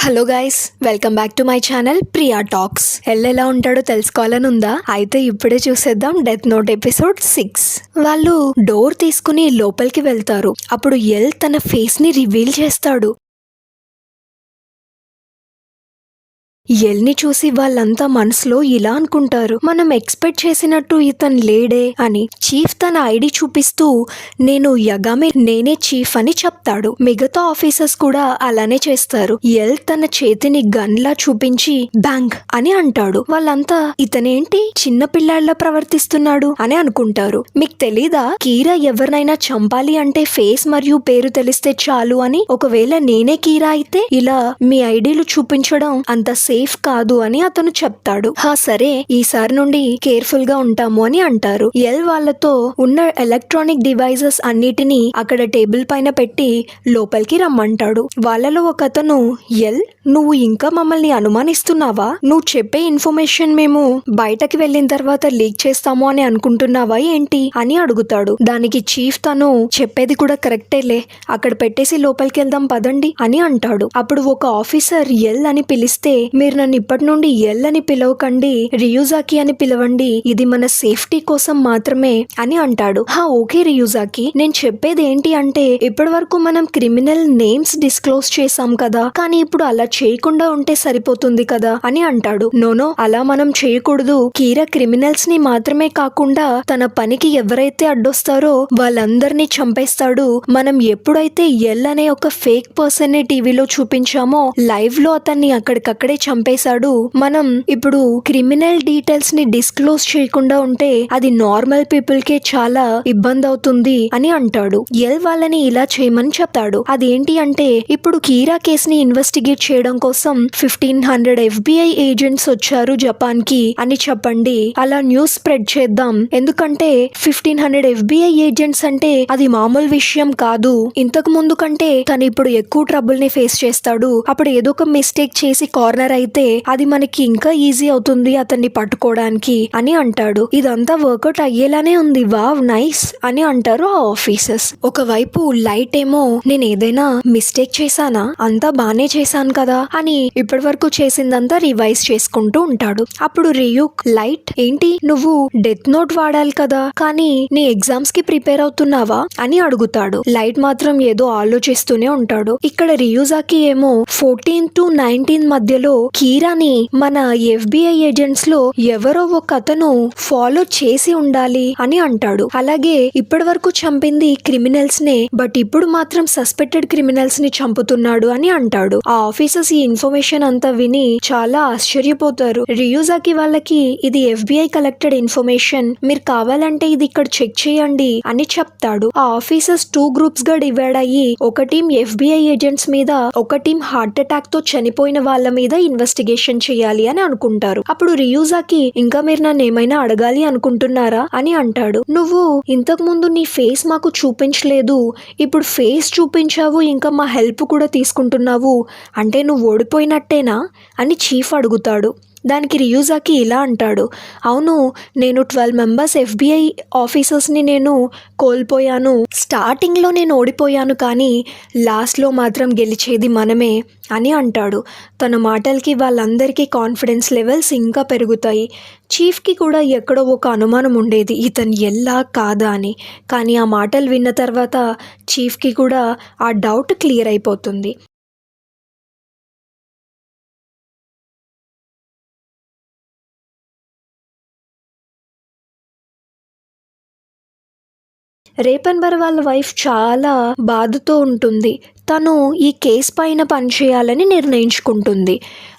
Hello guys, welcome back to my channel Priya talks. ఎలా ఉంటాడో తెలుసుకోవాలని ఉందా? అయితే ఇప్పుడే చూసేద్దాం డెత్ నోట్ ఎపిసోడ్ 6. వాళ్ళు డోర్ తీసుకుని లోపలికి వెళ్తారు. అప్పుడు ఎల్ తన ఫేస్ ని రివీల్ చేస్తాడు. ఎల్ని చూసి వాళ్ళంతా మనసులో ఇలా అనుకుంటారు, మనం ఎక్స్పెక్ట్ చేసినట్టు ఇతను లేడే అని. చీఫ్ తన ఐడి చూపిస్తూ నేను యగామి, నేనే చీఫ్ అని చెప్తాడు. మిగతా ఆఫీసర్స్ కూడా అలానే చేస్తారు. ఎల్ తన చేతిని గన్ లా చూపించి బ్యాంగ్ అని అంటాడు. వాళ్ళంతా ఇతనేంటి చిన్న పిల్లాడిలా ప్రవర్తిస్తున్నాడు అని అనుకుంటారు. మీకు తెలీదా, కీరా ఎవరినైనా చంపాలి అంటే ఫేస్ మరియు పేరు తెలిస్తే చాలు అని. ఒకవేళ నేనే కీరా అయితే ఇలా మీ ఐడీలు చూపించడం అంత సేఫ్ కాదు అని అతను చెప్తాడు. సరే, ఈసారి నుండి కేర్ఫుల్ గా ఉంటాము అని అంటారు. ఎల్ వాళ్ళతో ఉన్న ఎలక్ట్రానిక్ డివైజెస్ అన్నిటినీ అక్కడ టేబుల్ పైన పెట్టి లోపలికి రమ్మంటాడు. వాళ్ళలో ఒక అతను, ఎల్ నువ్వు ఇంకా మమ్మల్ని అనుమానిస్తున్నావా? నువ్వు చెప్పే ఇన్ఫర్మేషన్ మేము బయటకి వెళ్ళిన తర్వాత లీక్ చేస్తాము అని అనుకుంటున్నావా ఏంటి అని అడుగుతాడు. దానికి చీఫ్ తను చెప్పేది కూడా కరెక్టేలే, అక్కడ పెట్టేసి లోపలికి వెళ్దాం పదండి అని అంటాడు. అప్పుడు ఒక ఆఫీసర్ ఎల్ అని పిలిస్తే, మీరు నన్ను ఇప్పటి నుండి ఎల్ అని పిలవకండి, రియూజాకి అని పిలవండి, ఇది మన సేఫ్టీ కోసం మాత్రమే అని అంటాడు. ఓకే రియూజాకి, నేను చెప్పేది ఏంటి అంటే ఇప్పటి వరకు మనం క్రిమినల్ నేమ్స్ డిస్క్లోజ్ చేసాం కదా, కానీ ఇప్పుడు అలా చేయకుండా ఉంటే సరిపోతుంది కదా అని అంటాడు. నోనో, అలా మనం చేయకూడదు. కీరా క్రిమినల్స్ ని మాత్రమే కాకుండా తన పనికి ఎవరైతే అడ్డొస్తారో వాళ్ళందరినీ చంపేస్తాడు. మనం ఎప్పుడైతే ఎల్ అనే ఒక ఫేక్ పర్సన్ ని టీవీలో చూపించామో లైవ్ లో అతన్ని అక్కడికక్కడే చంపేశాడు. మనం ఇప్పుడు క్రిమినల్ డీటెయిల్స్ ని డిస్క్లోజ్ చేయకుండా ఉంటే అది నార్మల్ పీపుల్ కే చాలా ఇబ్బంది అవుతుంది అని అంటాడు. ఎల్ వాళ్ళని ఇలా చేయమని చెప్తాడు. అదేంటి అంటే ఇప్పుడు కీరా కేస్ ని ఇన్వెస్టిగేట్ చేయడం కోసం 1500 FBI ఏజెంట్స్ వచ్చారు జపాన్ కి అని చెప్పండి. అలా న్యూస్ స్ప్రెడ్ చేద్దాం. ఎందుకంటే 1500 FBI ఏజెంట్స్ అంటే అది మామూలు విషయం కాదు. ఇంతకు ముందు కంటే తను ఇప్పుడు ఎక్కువ ట్రబుల్ ని ఫేస్ చేస్తాడు. అప్పుడు ఏదో ఒక మిస్టేక్ చేసి కార్నర్ అయితే అది మనకి ఇంకా ఈజీ అవుతుంది అతన్ని పట్టుకోవడానికి అని అంటాడు. ఇదంతా వర్కౌట్ అయ్యేలానే ఉంది, వావ్ నైస్ అని అంటారు ఆ ఆఫీసర్స్. ఒకవైపు లైట్ ఏమో, నేను ఏదైనా మిస్టేక్ చేశానా, అంతా బానే చేశాను కదా అని ఇప్పటి వరకు చేసిందంతా రివైజ్ చేసుకుంటూ ఉంటాడు. అప్పుడు రియూక్, లైట్ ఏంటి నువ్వు డెత్ నోట్ వాడాలి కదా, కానీ నీ ఎగ్జామ్స్ కి ప్రిపేర్ అవుతున్నావా అని అడుగుతాడు. లైట్ మాత్రం ఏదో ఆలోచిస్తూనే ఉంటాడు. ఇక్కడ రియూజాకి ఏమో 14 to 19 మధ్యలో కీరాని మన FBI ఏజెంట్స్ లో ఎవరో ఒక అతను ఫాలో చేసి ఉండాలి అని అంటాడు. అలాగే ఇప్పటి వరకు చంపింది క్రిమినల్స్ నే, బట్ ఇప్పుడు మాత్రం సస్పెక్టెడ్ క్రిమినల్స్ ని చంపుతున్నాడు అని అంటాడు. ఆ ఆఫీసర్స్ ఈ ఇన్ఫర్మేషన్ అంతా విని చాలా ఆశ్చర్యపోతారు. రియూజాకి వాళ్ళకి ఇది FBI కలెక్టెడ్ ఇన్ఫర్మేషన్, మీరు కావాలంటే ఇది ఇక్కడ చెక్ చేయండి అని చెప్తాడు. ఆ ఆఫీసర్స్ 2 గ్రూప్స్ గా డివైడ్ అయ్యి ఒక టీం FBI ఏజెంట్స్ మీద, ఒక టీం హార్ట్ అటాక్ తో చనిపోయిన వాళ్ళ మీద ఇన్వెస్టిగేషన్ చేయాలి అని అనుకుంటారు. అప్పుడు రియూజాకి, ఇంకా మీరు నన్ను ఏమైనా అడగాలి అనుకుంటున్నారా అని అంటాడు. నువ్వు ఇంతకు ముందు నీ ఫేస్ మాకు చూపించలేదు, ఇప్పుడు ఫేస్ చూపించావు, ఇంకా మా హెల్ప్ కూడా తీసుకుంటున్నావు, అంటే నువ్వు ఓడిపోయినట్టేనా అని చీఫ్ అడుగుతాడు. దానికి రియూజాకి ఇలా అంటాడు, అవును, నేను 12 మెంబర్స్ FBI ఆఫీసర్స్ని నేను కోల్పోయాను. స్టార్టింగ్లో నేను ఓడిపోయాను, కానీ లాస్ట్లో మాత్రం గెలిచేది మనమే అని అంటాడు. తన మాటలకి వాళ్ళందరికీ కాన్ఫిడెన్స్ లెవెల్స్ ఇంకా పెరుగుతాయి. చీఫ్కి కూడా ఎక్కడో ఒక అనుమానం ఉండేది, ఇతను ఎల్లా కాదా అని. కానీ ఆ మాటలు విన్న తర్వాత చీఫ్కి కూడా ఆ డౌట్ క్లియర్ అయిపోతుంది. రేపన్బర్ వాళ్ళ వైఫ్ చాలా బాధతో ఉంటుంది. తను ఈ కేస్ పైన పనిచేయాలని నిర్ణయించుకుంటుంది.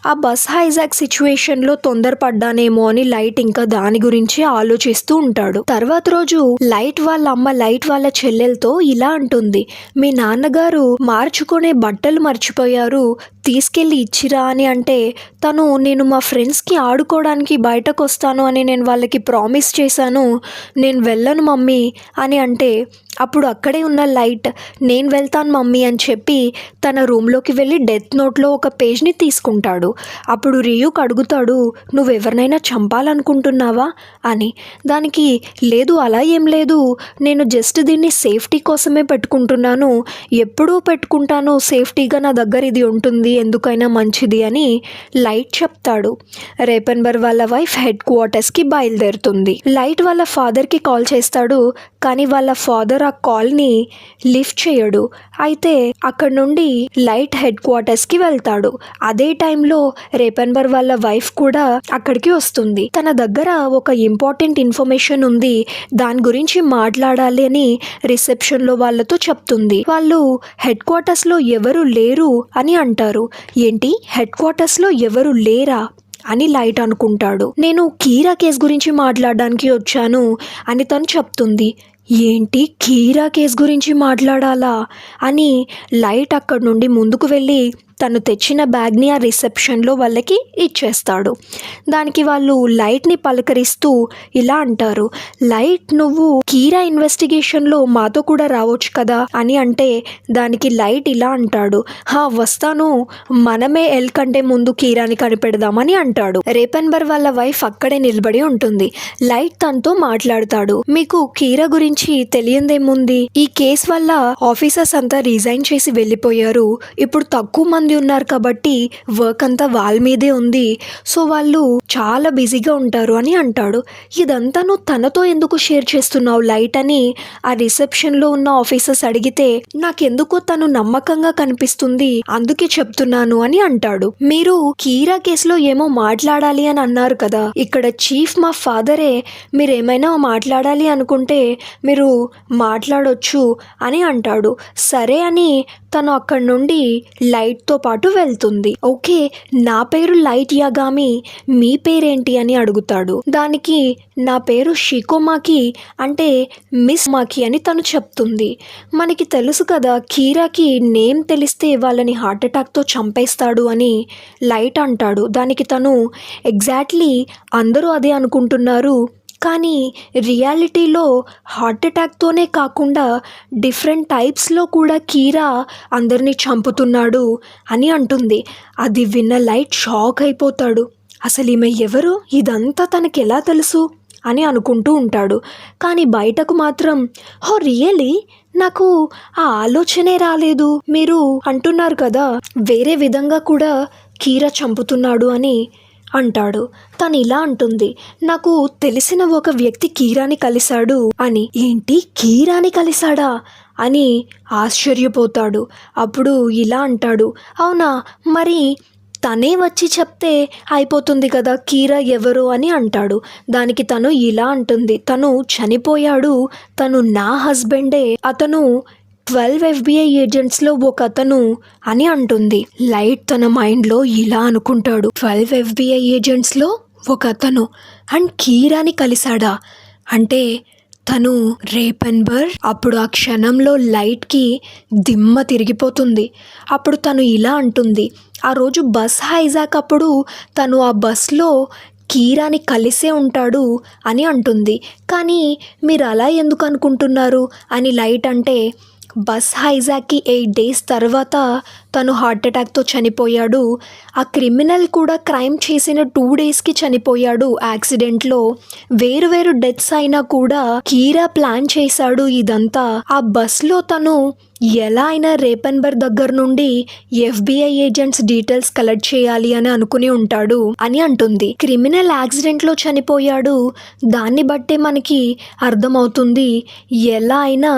ఆ బస్ హైజాక్ సిచ్యువేషన్లో తొందరపడ్డానేమో అని లైట్ ఇంకా దాని గురించి ఆలోచిస్తూ ఉంటాడు. తర్వాత రోజు లైట్ వాళ్ళ అమ్మ లైట్ వాళ్ళ చెల్లెలతో ఇలా అంటుంది, మీ నాన్నగారు మార్చుకునే బట్టలు మర్చిపోయారు, తీసుకెళ్ళి ఇచ్చిరా అని అంటే తను, నేను మా ఫ్రెండ్స్కి ఆడుకోవడానికి బయటకు వస్తాను అని నేను వాళ్ళకి ప్రామిస్ చేశాను, నేను వెళ్ళను మమ్మీ అని అంటే అప్పుడు అక్కడే ఉన్న లైట్ నేను వెళ్తాను మమ్మీ అని చెప్పి తన రూమ్లోకి వెళ్ళి డెత్ నోట్లో ఒక పేజ్ని తీసుకుంటాడు. అప్పుడు రియుక్ అడుగుతాడు, నువ్వెవరినైనా చంపాలనుకుంటున్నావా అని. దానికి లేదు అలా ఏం లేదు, నేను జస్ట్ దీన్ని సేఫ్టీ కోసమే పెట్టుకుంటున్నాను, ఎప్పుడూ పెట్టుకుంటాను, సేఫ్టీగా నా దగ్గర ఇది ఉంటుంది, ఎందుకైనా మంచిది అని లైట్ చెప్తాడు. రేపెన్బర్ వాళ్ళ వైఫ్ హెడ్ క్వార్టర్స్కి బయలుదేరుతుంది. లైట్ వాళ్ళ ఫాదర్కి కాల్ చేస్తాడు, కానీ వాళ్ళ ఫాదర్ ఆ కాల్ని లిఫ్ట్ చేయడు. అయితే అక్కడ నుండి లైట్ హెడ్ క్వార్టర్స్కి వెళ్తాడు. అదే టైంలో రేపెన్బర్ వాళ్ళ వైఫ్ కూడా అక్కడికి వస్తుంది. తన దగ్గర ఒక ఇంపార్టెంట్ ఇన్ఫర్మేషన్ ఉంది, దాని గురించి మాట్లాడాలి అని రిసెప్షన్లో వాళ్ళతో చెప్తుంది. వాళ్ళు హెడ్ క్వార్టర్స్లో ఎవరు లేరు అని అంటారు. ఏంటి, హెడ్ క్వార్టర్స్లో ఎవరు లేరా అని లైట్ అనుకుంటాడు. నేను కీరా కేస్ గురించి మాట్లాడడానికి వచ్చాను అని తను చెప్తుంది. ఏంటి, కీరా కేస్ గురించి మాట్లాడాలా అని లైట్ అక్కడి నుండి ముందుకు వెళ్ళి తను తెచ్చిన బ్యాగ్ని ఆ రిసెప్షన్లో వాళ్ళకి ఇచ్చేస్తాడు. దానికి వాళ్ళు లైట్ని పలకరిస్తూ ఇలా అంటారు, లైట్ నువ్వు కీరా ఇన్వెస్టిగేషన్లో మాతో కూడా రావచ్చు కదా అని అంటే దానికి లైట్ ఇలా అంటాడు, వస్తాను, మనమే ఎల్ కంటే ముందు కీరాని కనిపెడదామని అంటాడు. రేపెన్బర్ వాళ్ళ వైఫ్ అక్కడే నిలబడి ఉంటుంది. లైట్ తనతో మాట్లాడతాడు, మీకు కీరా గురించి తెలియందేముంది, ఈ కేసు వల్ల ఆఫీసర్స్ అంతా రిజైన్ చేసి వెళ్ళిపోయారు, ఇప్పుడు తక్కువ మంది ఉన్నారు కాబట్టి వర్క్ అంతా వాళ్ళ మీదే ఉంది, సో వాళ్ళు చాలా బిజీగా ఉంటారు అని అంటాడు. ఇదంతా నువ్వు తనతో ఎందుకు షేర్ చేస్తున్నావు లైట్ అని ఆ రిసెప్షన్లో ఉన్న ఆఫీసర్స్ అడిగితే నాకెందుకో తను నమ్మకంగా కనిపిస్తుంది, అందుకే చెప్తున్నాను అని అంటాడు. మీరు కీరా కేసులో ఏమో మాట్లాడాలి అని అన్నారు కదా, ఇక్కడ చీఫ్ మా ఫాదరే, మీరేమైనా మాట్లాడాలి అనుకుంటే మీరు మాట్లాడొచ్చు అని అంటాడు. సరే అని తను అక్కడి నుండి లైట్తో పాటు వెళ్తుంది. ఓకే, నా పేరు లైట్ యాగామి, మీ పేరేంటి అని అడుగుతాడు. దానికి నా పేరు షికోమాకి అంటే మిస్ మాకి అని తను చెప్తుంది. మనకి తెలుసు కదా కీరాకి నేమ్ తెలిస్తే వాళ్ళని హార్ట్ అటాక్తో చంపేస్తాడు అని లైట్ అంటాడు. దానికి తను ఎగ్జాక్ట్లీ అందరూ అదే అనుకుంటున్నారు, కానీ రియాలిటీలో హార్ట్ అటాక్తోనే కాకుండా డిఫరెంట్ టైప్స్లో కూడా కీరా అందరినీ చంపుతున్నాడు అని అంటుంది. అది విన్న లైట్ షాక్ అయిపోతాడు. అసలు ఈమె ఎవరు, ఇదంతా తనకి ఎలా తెలుసు అని అనుకుంటూ ఉంటాడు. కానీ బయటకు మాత్రం రియలీ నాకు ఆ ఆలోచనే రాలేదు, మీరు అంటున్నారు కదా వేరే విధంగా కూడా కీరా చంపుతున్నాడు అని అంటాడు. తను ఇలా అంటుంది, నాకు తెలిసిన ఒక వ్యక్తి కీరాని కలిశాడు అని. ఏంటి, కీరాని కలిశాడా అని ఆశ్చర్యపోతాడు. అప్పుడు ఇలా అంటాడు, అవునా, మరి తనే వచ్చి చెప్తే అయిపోతుంది కదా కీరా ఎవరు అని అంటాడు. దానికి తను ఇలా అంటుంది, తను చనిపోయాడు, తను నా హస్బెండే, అతను 12 FBI ఏజెంట్స్లో ఒక అతను అని అంటుంది. లైట్ తన మైండ్లో ఇలా అనుకుంటాడు, 12 FBI ఏజెంట్స్లో ఒక అతను అండ్ కీరాని కలిశాడా అంటే తను రేపెన్బర్. అప్పుడు ఆ క్షణంలో లైట్కి దిమ్మ తిరిగిపోతుంది. అప్పుడు తను ఇలా అంటుంది, ఆ రోజు బస్ హైజాక్ అప్పుడు తను ఆ బస్లో కీరాని కలిసే ఉంటాడు అని అంటుంది. కానీ మీరు అలా ఎందుకు అనుకుంటున్నారు అని లైట్ అంటే బస్ హైజాక్కి 8 days తర్వాత తను హార్ట్ అటాక్తో చనిపోయాడు. ఆ క్రిమినల్ కూడా క్రైమ్ చేసిన 2 daysకి చనిపోయాడు యాక్సిడెంట్లో. వేరు డెత్స్ అయినా కూడా కీరా ప్లాన్ చేశాడు ఇదంతా. ఆ బస్లో తను ఎలా అయినా రేపెన్బర్ దగ్గర నుండి FBI ఏజెంట్స్ డీటెయిల్స్ కలెక్ట్ చేయాలి అని అనుకుని ఉంటాడు అని అంటుంది. క్రిమినల్ యాక్సిడెంట్లో చనిపోయాడు, దాన్ని బట్టే మనకి అర్థమవుతుంది ఎలా అయినా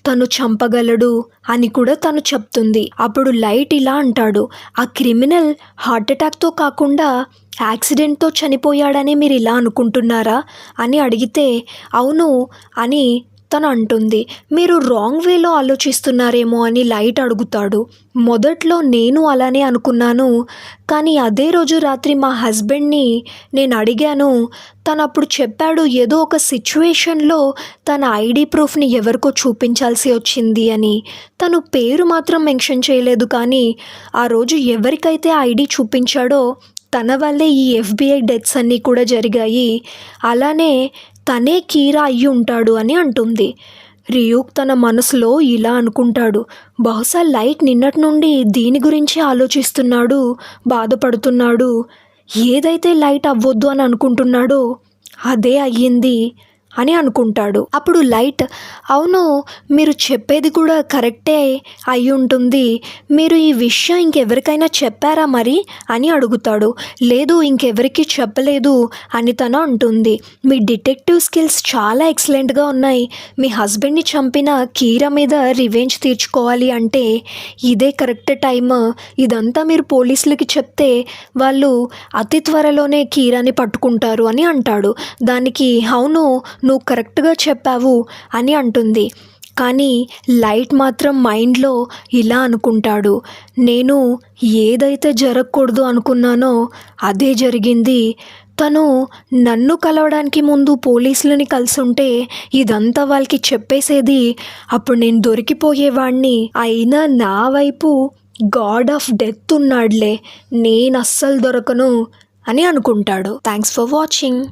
తను చంపగలడు అని కూడా తను చెప్తుంది. అప్పుడు లైట్ ఇలా అంటాడు, ఆ క్రిమినల్ హార్ట్ అటాక్తో కాకుండా యాక్సిడెంట్తో చనిపోయాడని మీరు ఇలా అనుకుంటున్నారా అని అడిగితే అవును అని తను అంటుంది. మీరు రాంగ్ వేలో ఆలోచిస్తున్నారేమో అని లైట్ అడుగుతాడు. మొదట్లో నేను అలానే అనుకున్నాను, కానీ అదే రోజు రాత్రి మా హస్బెండ్ని నేను అడిగాను, తను అప్పుడు చెప్పాడు ఏదో ఒక సిచ్యువేషన్లో తన ఐడి ప్రూఫ్ని ఎవరికో చూపించాల్సి వచ్చింది అని. తను పేరు మాత్రం మెన్షన్ చేయలేదు, కానీ ఆ రోజు ఎవరికైతే ఐడి చూపించాడో తన వల్లే ఈ FBI డెత్స్ అన్నీ కూడా జరిగాయి, అలానే తనే కీరా అయ్యి ఉంటాడు అని అంటుంది. రియూక్ తన మనసులో ఇలా అనుకుంటాడు, బహుశా లైట్ నిన్నటి నుండి దీని గురించి ఆలోచిస్తున్నాడు, బాధపడుతున్నాడు. ఏదైతే లైట్ అవ్వొద్దు అని అనుకుంటున్నాడో అదే అయ్యింది అని అనుకుంటాడు. అప్పుడు లైట్, అవును మీరు చెప్పేది కూడా కరెక్టే అయి ఉంటుంది, మీరు ఈ విషయం ఇంకెవరికైనా చెప్పారా మరి అని అడుగుతాడు. లేదు ఇంకెవరికి చెప్పలేదు అని తను అంటుంది. మీ డిటెక్టివ్ స్కిల్స్ చాలా ఎక్సలెంట్గా ఉన్నాయి. మీ హస్బెండ్ని చంపిన కీరా మీద రివెంజ్ తీర్చుకోవాలి అంటే ఇదే కరెక్ట్ టైమ్. ఇదంతా మీరు పోలీసులకి చెప్తే వాళ్ళు అతి త్వరలోనే కీరాని పట్టుకుంటారు అని అంటాడు. దానికి అవును నువ్వు కరెక్ట్గా చెప్పావు అని అంటుంది. కానీ లైట్ మాత్రం మైండ్లో ఇలా అనుకుంటాడు, నేను ఏదైతే జరగకూడదు అనుకున్నానో అదే జరిగింది. తను నన్ను కలవడానికి ముందు పోలీసులని కలిసుంటే ఇదంతా వాళ్ళకి చెప్పేసేది, అప్పుడు నేను దొరికిపోయేవాడిని. అయినా నా వైపు గాడ్ ఆఫ్ డెత్ ఉన్నాడులే, నేను అస్సలు దొరకను అని అనుకుంటాడు. Thanks for watching.